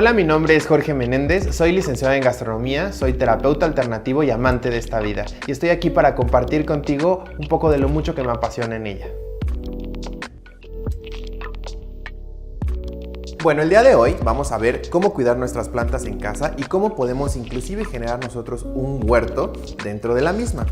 Hola, mi nombre es Jorge Menéndez, soy licenciado en gastronomía, soy terapeuta alternativo y amante de esta vida. Y estoy aquí para compartir contigo un poco de lo mucho que me apasiona en ella. Bueno, el día de hoy vamos a ver cómo cuidar nuestras plantas en casa y cómo podemos inclusive generar nosotros un huerto dentro de la misma.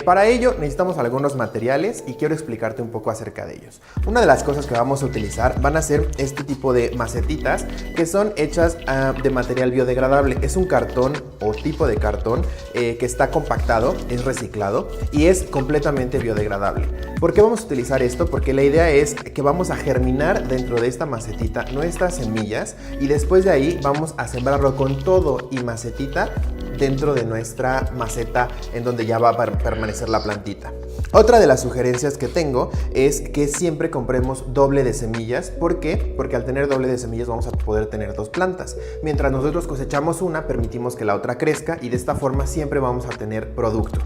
Para ello necesitamos algunos materiales y quiero explicarte un poco acerca de ellos. Una de las cosas que vamos a utilizar van a ser este tipo de macetitas que son hechas de material biodegradable. Es un cartón o tipo de cartón que está compactado, es reciclado y es completamente biodegradable. ¿Por qué vamos a utilizar esto? Porque la idea es que vamos a germinar dentro de esta macetita nuestras semillas y después de ahí vamos a sembrarlo con todo y macetita dentro de nuestra maceta en donde ya va a permanecer la plantita. Otra de las sugerencias que tengo es que siempre compremos doble de semillas. ¿Por qué? Porque al tener doble de semillas vamos a poder tener dos plantas. Mientras nosotros cosechamos una, permitimos que la otra crezca y de esta forma siempre vamos a tener producto.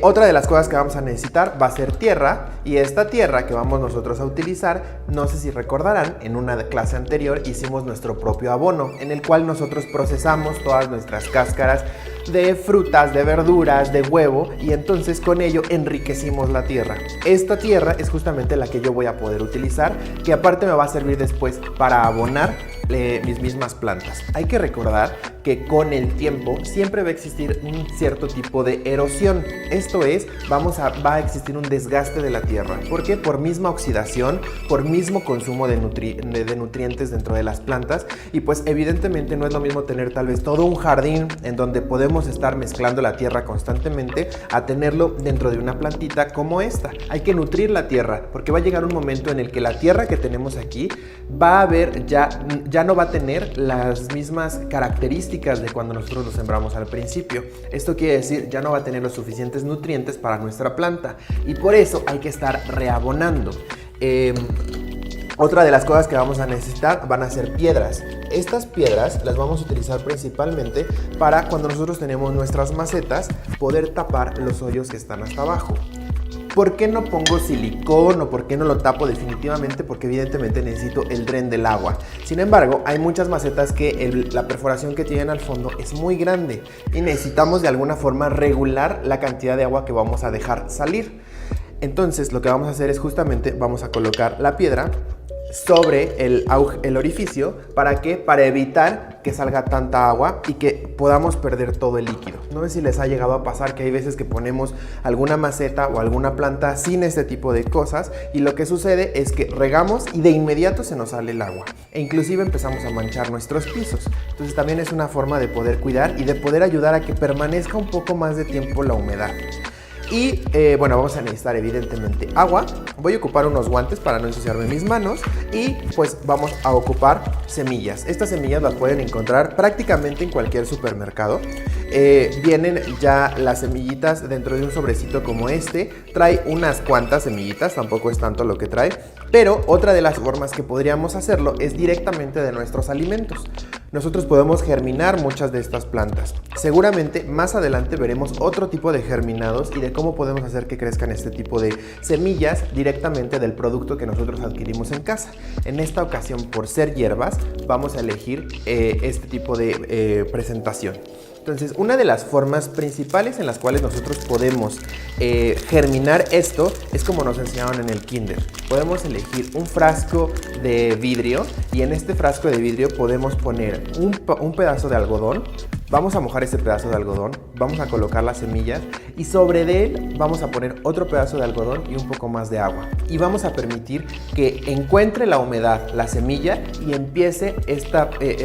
Otra de las cosas que vamos a necesitar va a ser tierra, y esta tierra que vamos nosotros a utilizar, no sé si recordarán, en una clase anterior hicimos nuestro propio abono en el cual nosotros procesamos todas nuestras cáscaras de frutas, de verduras, de huevo, y entonces con ello enriquecimos la tierra. Esta tierra es justamente la que yo voy a poder utilizar, que aparte me va a servir después para abonar mis mismas plantas. Hay que recordar que con el tiempo siempre va a existir un cierto tipo de erosión. Esto es, va a existir un desgaste de la tierra. ¿Por qué? Por misma oxidación, por mismo consumo de nutrientes dentro de las plantas, y pues evidentemente no es lo mismo tener tal vez todo un jardín en donde podemos estar mezclando la tierra constantemente a tenerlo dentro de una plantita como esta. Hay que nutrir la tierra porque va a llegar un momento en el que la tierra que tenemos aquí va a haber ya no va a tener las mismas características de cuando nosotros lo sembramos al principio. Esto quiere decir, ya no va a tener los suficientes nutrientes para nuestra planta y por eso hay que estar reabonando. Otra de las cosas que vamos a necesitar van a ser piedras. Estas piedras las vamos a utilizar principalmente para cuando nosotros tenemos nuestras macetas poder tapar los hoyos que están hasta abajo. ¿Por qué no pongo silicón o por qué no lo tapo definitivamente? Porque evidentemente necesito el dren del agua. Sin embargo, hay muchas macetas que la perforación que tienen al fondo es muy grande y necesitamos de alguna forma regular la cantidad de agua que vamos a dejar salir. Entonces, lo que vamos a hacer es justamente vamos a colocar la piedra sobre el orificio. ¿Para qué? Para evitar que salga tanta agua y que podamos perder todo el líquido. No sé si les ha llegado a pasar que hay veces que ponemos alguna maceta o alguna planta sin este tipo de cosas y lo que sucede es que regamos y de inmediato se nos sale el agua e inclusive empezamos a manchar nuestros pisos. Entonces también es una forma de poder cuidar y de poder ayudar a que permanezca un poco más de tiempo la humedad. Y bueno, vamos a necesitar evidentemente agua. Voy a ocupar unos guantes para no ensuciarme mis manos y pues vamos a ocupar semillas. Estas semillas las pueden encontrar prácticamente en cualquier supermercado. Vienen ya las semillitas dentro de un sobrecito como este. Trae unas cuantas semillitas, tampoco es tanto lo que trae. Pero otra de las formas que podríamos hacerlo es directamente de nuestros alimentos. Nosotros podemos germinar muchas de estas plantas. Seguramente más adelante veremos otro tipo de germinados y de cómo podemos hacer que crezcan este tipo de semillas directamente del producto que nosotros adquirimos en casa. En esta ocasión, por ser hierbas, vamos a elegir este tipo de presentación. Entonces, una de las formas principales en las cuales nosotros podemos germinar esto es como nos enseñaron en el kinder. Podemos elegir un frasco de vidrio y en este frasco de vidrio podemos poner un pedazo de algodón. Vamos a mojar ese pedazo de algodón, vamos a colocar las semillas y sobre de él vamos a poner otro pedazo de algodón y un poco más de agua. Y vamos a permitir que encuentre la humedad la semilla y empiece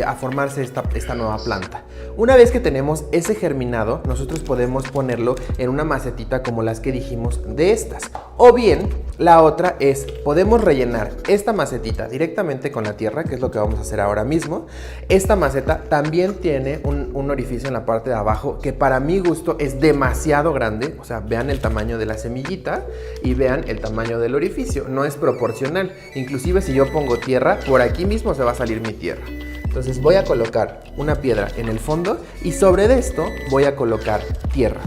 a formarse esta nueva planta. Una vez que tenemos ese germinado, nosotros podemos ponerlo en una macetita como las que dijimos de estas. O bien, la otra es, podemos rellenar esta macetita directamente con la tierra, que es lo que vamos a hacer ahora mismo. Esta maceta también tiene un orificio en la parte de abajo que para mi gusto es demasiado grande. O sea, vean el tamaño de la semillita y vean el tamaño del orificio. No es proporcional. Inclusive si yo pongo tierra, por aquí mismo se va a salir mi tierra. Entonces voy a colocar una piedra en el fondo y sobre de esto voy a colocar tierra.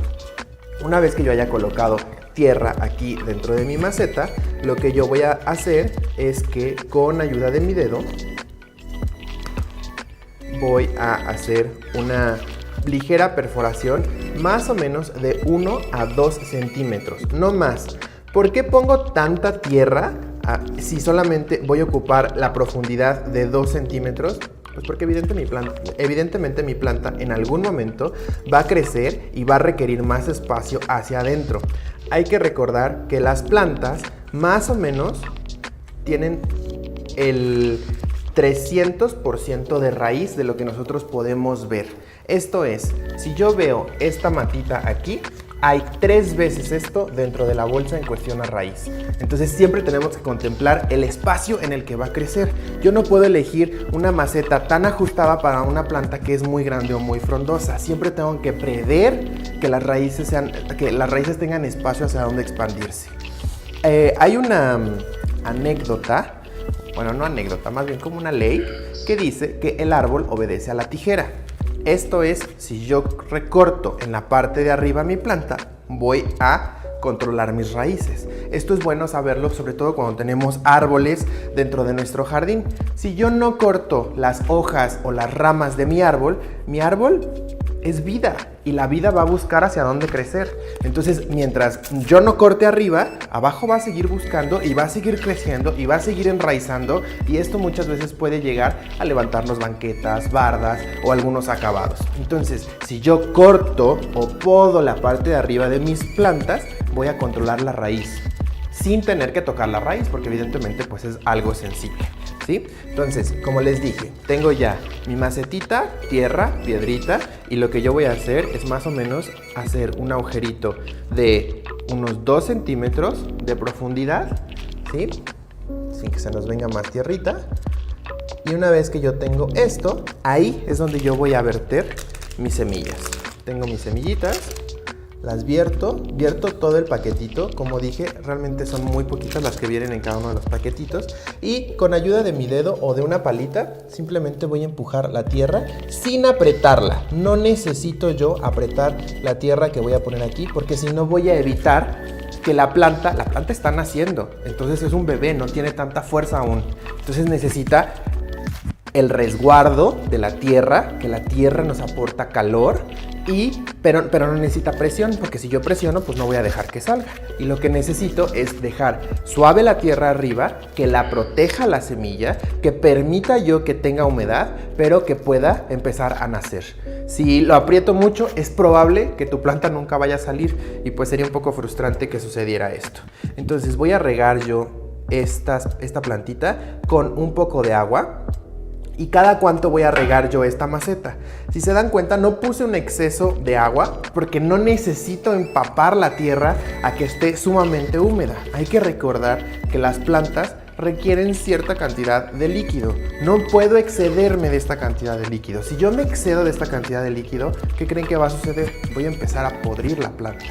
Una vez que yo haya colocado tierra aquí dentro de mi maceta, lo que yo voy a hacer es que con ayuda de mi dedo voy a hacer una ligera perforación más o menos de 1 a 2 centímetros, no más. ¿Por qué pongo tanta tierra si solamente voy a ocupar la profundidad de 2 centímetros? Pues porque evidentemente mi planta en algún momento va a crecer y va a requerir más espacio hacia adentro. Hay que recordar que las plantas más o menos tienen el 300% de raíz de lo que nosotros podemos ver. Esto es, si yo veo esta matita aquí, hay 3 veces esto dentro de la bolsa en cuestión a raíz. Entonces siempre tenemos que contemplar el espacio en el que va a crecer. Yo no puedo elegir una maceta tan ajustada para una planta que es muy grande o muy frondosa. Siempre tengo que prever que las raíces tengan espacio hacia donde expandirse. Hay una anécdota, bueno, no anécdota, más bien como una ley que dice que el árbol obedece a la tijera. Esto es, si yo recorto en la parte de arriba mi planta, voy a controlar mis raíces. Esto es bueno saberlo, sobre todo cuando tenemos árboles dentro de nuestro jardín. Si yo no corto las hojas o las ramas de mi árbol es vida y la vida va a buscar hacia dónde crecer. Entonces, mientras yo no corte arriba, abajo va a seguir buscando y va a seguir creciendo y va a seguir enraizando, y esto muchas veces puede llegar a levantarnos banquetas, bardas o algunos acabados. Entonces, si yo corto o podo la parte de arriba de mis plantas, voy a controlar la raíz sin tener que tocar la raíz, porque evidentemente pues es algo sensible, ¿sí? Entonces, como les dije, tengo ya mi macetita, tierra, piedrita, y lo que yo voy a hacer es más o menos hacer un agujerito de unos 2 centímetros de profundidad, ¿sí? Sin que se nos venga más tierrita. Y una vez que yo tengo esto, ahí es donde yo voy a verter mis semillas. Tengo mis semillitas. Las vierto todo el paquetito. Como dije, realmente son muy poquitas las que vienen en cada uno de los paquetitos. Y con ayuda de mi dedo o de una palita, simplemente voy a empujar la tierra sin apretarla. No necesito yo apretar la tierra que voy a poner aquí, porque si no voy a evitar que la planta está naciendo. Entonces es un bebé, no tiene tanta fuerza aún. Entonces necesita el resguardo de la tierra, que la tierra nos aporta calor, pero no necesita presión, porque si yo presiono, pues no voy a dejar que salga. Y lo que necesito es dejar suave la tierra arriba, que la proteja la semilla, que permita yo que tenga humedad, pero que pueda empezar a nacer. Si lo aprieto mucho, es probable que tu planta nunca vaya a salir, y pues sería un poco frustrante que sucediera esto. Entonces voy a regar yo esta plantita con un poco de agua. ¿Y cada cuánto voy a regar yo esta maceta? Si se dan cuenta, no puse un exceso de agua porque no necesito empapar la tierra a que esté sumamente húmeda. Hay que recordar que las plantas requieren cierta cantidad de líquido. No puedo excederme de esta cantidad de líquido. Si yo me excedo de esta cantidad de líquido, ¿qué creen que va a suceder? Voy a empezar a podrir la planta.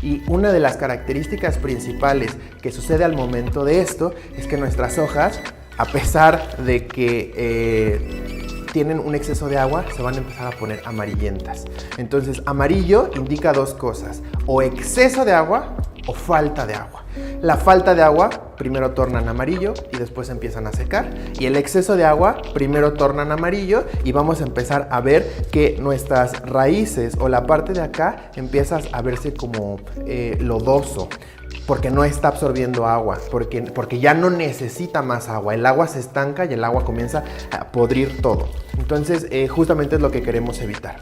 Y una de las características principales que sucede al momento de esto es que nuestras hojas, a pesar de que tienen un exceso de agua, se van a empezar a poner amarillentas. Entonces, amarillo indica 2 cosas: o exceso de agua o falta de agua. La falta de agua primero tornan amarillo y después empiezan a secar. Y el exceso de agua primero tornan amarillo y vamos a empezar a ver que nuestras raíces o la parte de acá empieza a verse como lodoso, porque no está absorbiendo agua, porque ya no necesita más agua. El agua se estanca y el agua comienza a podrir todo. Entonces, justamente es lo que queremos evitar.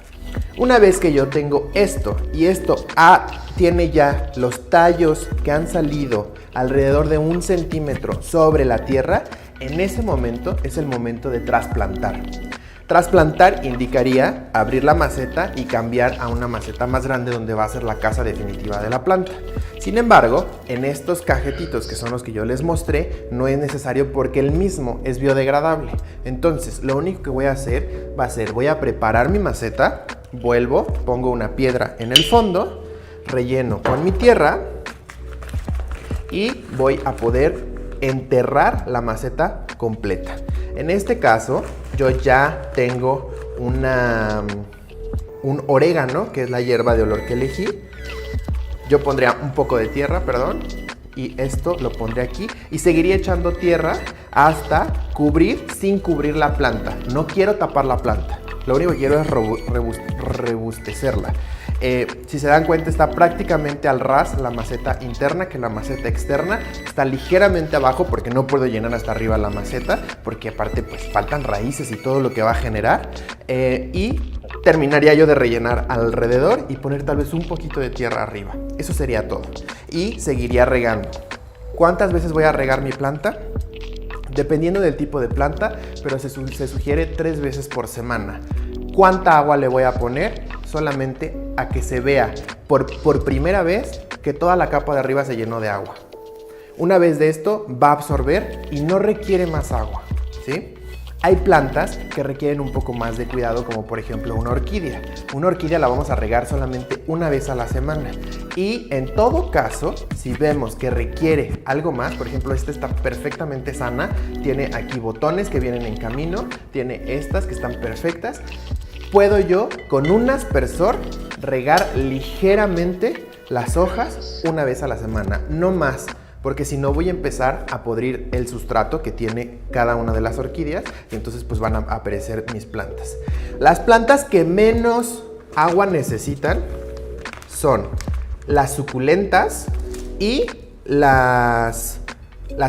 Una vez que yo tengo esto y esto tiene ya los tallos que han salido alrededor de 1 centímetro sobre la tierra, en ese momento es el momento de trasplantar. Trasplantar indicaría abrir la maceta y cambiar a una maceta más grande donde va a ser la casa definitiva de la planta. Sin embargo, en estos cajetitos, que son los que yo les mostré, no es necesario porque el mismo es biodegradable. Entonces, lo único que voy a hacer voy a preparar mi maceta, vuelvo, pongo una piedra en el fondo, relleno con mi tierra y voy a poder enterrar la maceta completa. En este caso, yo ya tengo un orégano, que es la hierba de olor que elegí. Yo pondría un poco de tierra, y esto lo pondré aquí y seguiría echando tierra hasta cubrir sin cubrir la planta. No quiero tapar la planta. lo único que quiero es rebustecerla. Si se dan cuenta, está prácticamente al ras la maceta interna que la maceta externa. Está ligeramente abajo porque no puedo llenar hasta arriba la maceta, porque aparte pues faltan raíces y todo lo que va a generar. Y terminaría yo de rellenar alrededor y poner tal vez un poquito de tierra arriba. Eso sería todo. Y seguiría regando. ¿Cuántas veces voy a regar mi planta? Dependiendo del tipo de planta, pero se sugiere 3 veces por semana. ¿Cuánta agua le voy a poner? Solamente a que se vea por primera vez que toda la capa de arriba se llenó de agua. Una vez de esto va a absorber y no requiere más agua, ¿sí? Hay plantas que requieren un poco más de cuidado, como por ejemplo una orquídea. Una orquídea la vamos a regar solamente una vez a la semana. Y en todo caso, si vemos que requiere algo más, por ejemplo, esta está perfectamente sana, tiene aquí botones que vienen en camino, tiene estas que están perfectas, puedo yo con un aspersor regar ligeramente las hojas una vez a la semana, no más. Porque si no voy a empezar a podrir el sustrato que tiene cada una de las orquídeas y entonces pues van a perecer mis plantas. Las plantas que menos agua necesitan son las suculentas y las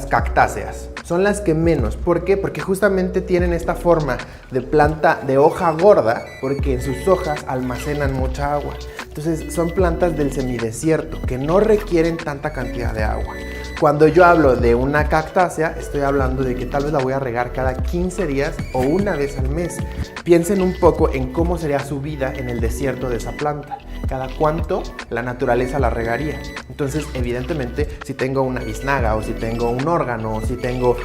cactáceas. Son las que menos. ¿Por qué? Porque justamente tienen esta forma de planta de hoja gorda, porque en sus hojas almacenan mucha agua. Entonces son plantas del semidesierto que no requieren tanta cantidad de agua. Cuando yo hablo de una cactácea, estoy hablando de que tal vez la voy a regar cada 15 días o una vez al mes. Piensen un poco en cómo sería su vida en el desierto de esa planta. Cada cuánto la naturaleza la regaría. Entonces, evidentemente, si tengo una biznaga o si tengo un órgano o si tengo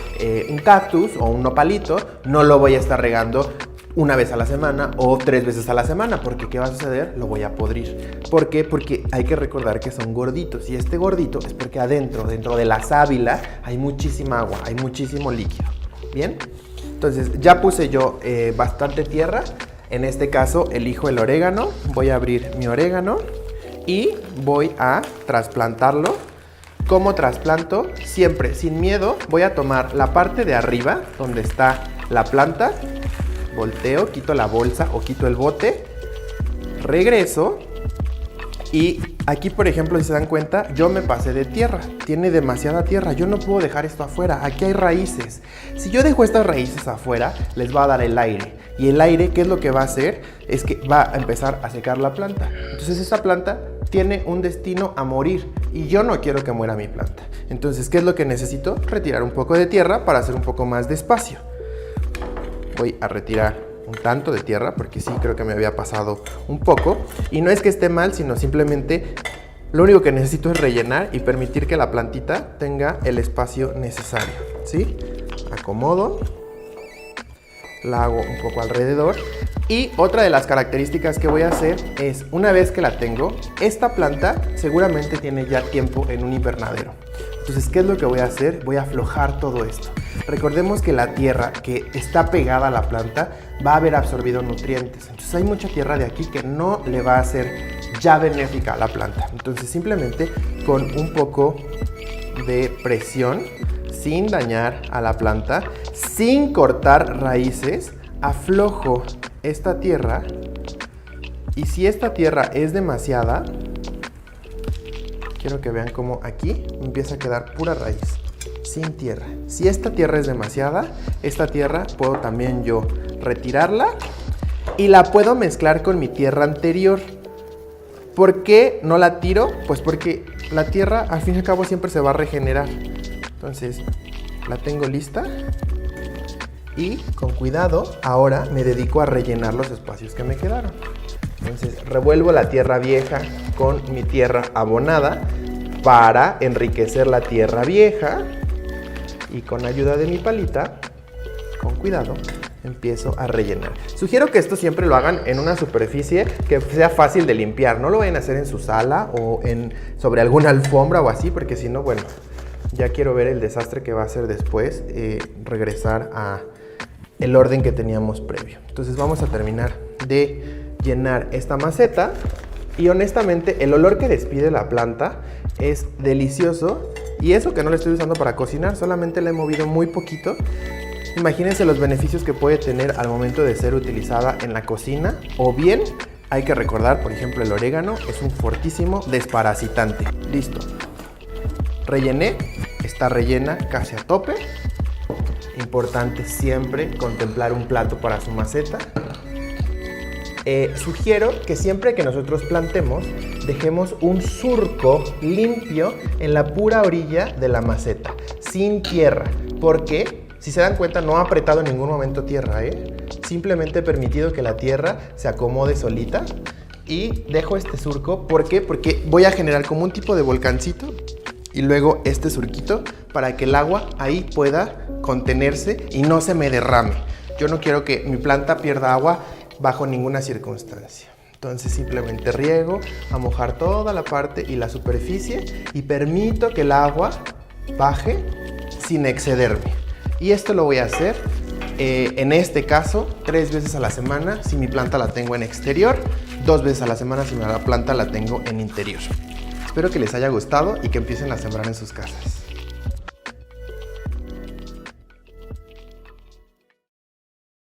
un cactus o un nopalito, no lo voy a estar regando una vez a la semana o 3 veces a la semana, porque ¿qué va a suceder? Lo voy a podrir. ¿Por qué? Porque hay que recordar que son gorditos, y este gordito es porque dentro de la sábila hay muchísima agua, hay muchísimo líquido. ¿Bien? Entonces ya puse yo bastante tierra. En este caso elijo el orégano, voy a abrir mi orégano y voy a trasplantarlo. ¿Cómo trasplanto? Siempre sin miedo voy a tomar la parte de arriba donde está la planta, volteo, quito la bolsa o quito el bote, regreso y aquí, por ejemplo, si se dan cuenta, yo me pasé de tierra, tiene demasiada tierra, yo no puedo dejar esto afuera, aquí hay raíces. Si yo dejo estas raíces afuera, les va a dar el aire, y el aire, ¿qué es lo que va a hacer? Es que va a empezar a secar la planta. Entonces esa planta tiene un destino a morir, y yo no quiero que muera mi planta. Entonces, ¿qué es lo que necesito? Retirar un poco de tierra para hacer un poco más de espacio. Voy a retirar un tanto de tierra porque sí creo que me había pasado un poco, y no es que esté mal, sino simplemente lo único que necesito es rellenar y permitir que la plantita tenga el espacio necesario, ¿sí? Acomodo, la hago un poco alrededor, y otra de las características que voy a hacer es, una vez que la tengo, esta planta seguramente tiene ya tiempo en un invernadero. Entonces, ¿qué es lo que voy a hacer? Voy a aflojar todo esto. Recordemos que la tierra que está pegada a la planta va a haber absorbido nutrientes. Entonces hay mucha tierra de aquí que no le va a ser ya benéfica a la planta. Entonces simplemente con un poco de presión, sin dañar a la planta, sin cortar raíces, aflojo esta tierra. Y si esta tierra es demasiada, quiero que vean cómo aquí empieza a quedar pura raíz, sin tierra. Si esta tierra es demasiada, esta tierra puedo también yo retirarla y la puedo mezclar con mi tierra anterior. ¿Por qué no la tiro? Pues porque la tierra al fin y al cabo siempre se va a regenerar. Entonces la tengo lista y con cuidado ahora me dedico a rellenar los espacios que me quedaron. Entonces revuelvo la tierra vieja con mi tierra abonada para enriquecer la tierra vieja, y con ayuda de mi palita, con cuidado, empiezo a rellenar. Sugiero que esto siempre lo hagan en una superficie que sea fácil de limpiar. No lo vayan a hacer en su sala o sobre alguna alfombra o así, porque si no, bueno, ya quiero ver el desastre que va a ser después, regresar a el orden que teníamos previo. Entonces vamos a terminar de llenar esta maceta, y honestamente el olor que despide la planta es delicioso, y eso que no la estoy usando para cocinar, solamente la he movido muy poquito Imagínense los beneficios que puede tener al momento de ser utilizada en la cocina, o bien hay que recordar, por ejemplo, el orégano es un fortísimo desparasitante. Listo. Rellené, está rellena casi a tope. Importante siempre contemplar un plato para su maceta. Sugiero que siempre que nosotros plantemos, dejemos un surco limpio en la pura orilla de la maceta, sin tierra, porque si se dan cuenta no ha apretado en ningún momento tierra, simplemente he permitido que la tierra se acomode solita y dejo este surco. ¿Por qué? Porque voy a generar como un tipo de volcancito y luego este surquito para que el agua ahí pueda contenerse y no se me derrame. Yo no quiero que mi planta pierda agua bajo ninguna circunstancia. Entonces simplemente riego a mojar toda la parte y la superficie y permito que el agua baje sin excederme. Y esto lo voy a hacer en este caso 3 veces a la semana si mi planta la tengo en exterior, 2 veces a la semana si la planta la tengo en interior. Espero que les haya gustado y que empiecen a sembrar en sus casas.